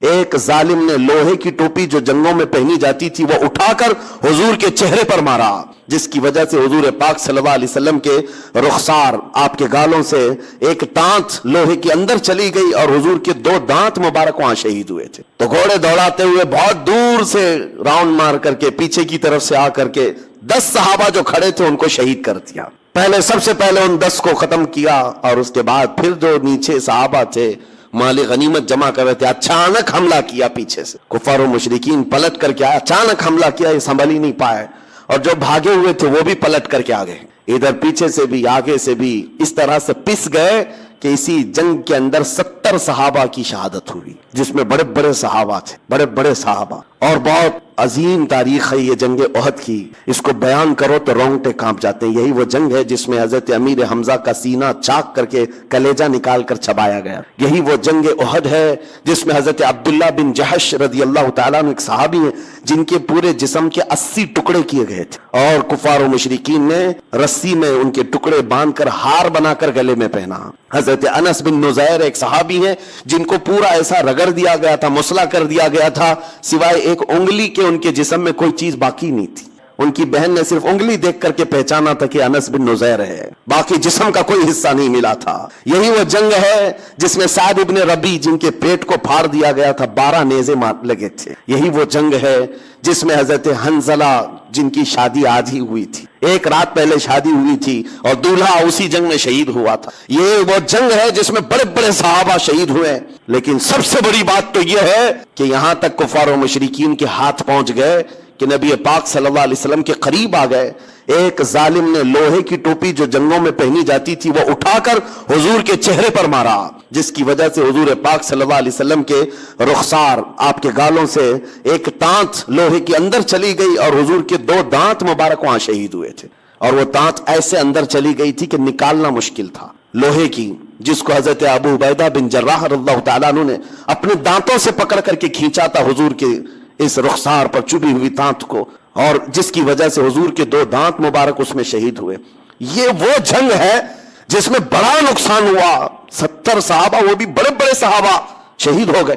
ایک ظالم نے لوہے کی ٹوپی جو جنگوں میں پہنی جاتی تھی وہ اٹھا کر حضور کے چہرے پر مارا، جس کی وجہ سے حضور پاک صلی اللہ علیہ وسلم کے رخسار، آپ کے گالوں سے ایک دانت لوہے کے اندر چلی گئی اور حضور کے 2 دانت مبارک وہاں شہید ہوئے تھے۔ تو گھوڑے دوڑاتے ہوئے بہت دور سے راؤنڈ مار کر کے پیچھے کی طرف سے آ کر کے 10 صحابہ جو کھڑے تھے ان کو شہید کر دیا۔ سب سے پہلے ان 10 کو ختم کیا، اور اس کے بعد پھر جو نیچے صحابہ تھے مال غنیمت جمع کر رہے تھے، اچانک حملہ کیا پیچھے سے، کفار و مشرکین پلٹ کر کے آئے، اچانک حملہ کیا، یہ سنبھل ہی نہیں پائے، اور جو بھاگے ہوئے تھے وہ بھی پلٹ کر کے آ گئے، ادھر پیچھے سے بھی آگے سے بھی، اس طرح سے پس گئے کہ اسی جنگ کے اندر 70 صحابہ کی شہادت ہوئی، جس میں بڑے بڑے صحابہ تھے، بڑے بڑے صحابہ۔ اور بہت عظیم تاریخ ہے یہ جنگ احد کی، اس کو بیان کرو تو رونگٹے کانپ جاتے ہیں۔ یہی وہ جنگ ہے جس میں حضرت امیر حمزہ کا سینہ چاک کر کے کلیجہ نکال کر چبایا گیا۔ یہی وہ جنگ احد ہے جس میں حضرت عبداللہ بن جحش رضی اللہ تعالیٰ عنہ ایک صحابی ہیں جن کے پورے جسم کے 80 ٹکڑے کیے گئے تھے، اور کفار و مشرکین نے رسی میں ان کے ٹکڑے باندھ کر ہار بنا کر گلے میں پہنا۔ حضرت انس بن نزیر ایک صحابی ہیں جن کو پورا ایسا رگڑ دیا گیا تھا، مسلح کر دیا گیا تھا، سوائے ایک انگلی کے ان کے جسم میں کوئی چیز باقی نہیں تھی۔ ان کی بہن نے صرف انگلی دیکھ کر کے پہچانا تھا کہ انس بن نزیر ہے، باقی جسم کا کوئی حصہ نہیں ملا تھا۔ یہی وہ جنگ ہے جس میں سعد ابن ربی جن کے پیٹ کو پھاڑ دیا گیا تھا، 12 نیزے لگے تھے۔ یہی وہ جنگ ہے جس میں حضرت حنظلہ جن کی شادی آج ہی ہوئی تھی، ایک رات پہلے شادی ہوئی تھی اور دولہا اسی جنگ میں شہید ہوا تھا۔ یہ وہ جنگ ہے جس میں بڑے بڑے صحابہ شہید ہوئے، لیکن سب سے بڑی بات تو یہ ہے کہ یہاں تک کفار و مشرکین کے ہاتھ پہنچ گئے کہ نبی پاک صلی اللہ علیہ وسلم کے قریب آ گئے۔ ایک ظالم نے لوہے کی ٹوپی جو جنگوں میں پہنی جاتی تھی وہ اٹھا کر حضور کے چہرے پر مارا، جس کی وجہ سے حضور پاک صلی اللہ علیہ وسلم کے رخسار، آپ کے گالوں سے ایک دانت لوہے کے اندر چلی گئی اور حضور کے 2 دانت مبارک وہاں شہید ہوئے تھے، اور وہ دانت ایسے اندر چلی گئی تھی کہ نکالنا مشکل تھا، لوہے کی، جس کو حضرت ابو عبیدہ بن جراح رضی اللہ تعالیٰ عنہ نے اپنے دانتوں سے پکڑ کر کے کھینچا تھا حضور کے اس رخسار پر چبھی ہوئی دانت کو، اور جس کی وجہ سے حضور کے 2 دانت مبارک اس میں شہید ہوئے۔ یہ وہ جنگ ہے جس میں بڑا نقصان ہوا، 70 صحابہ، وہ بھی بڑے بڑے صحابہ شہید ہو گئے۔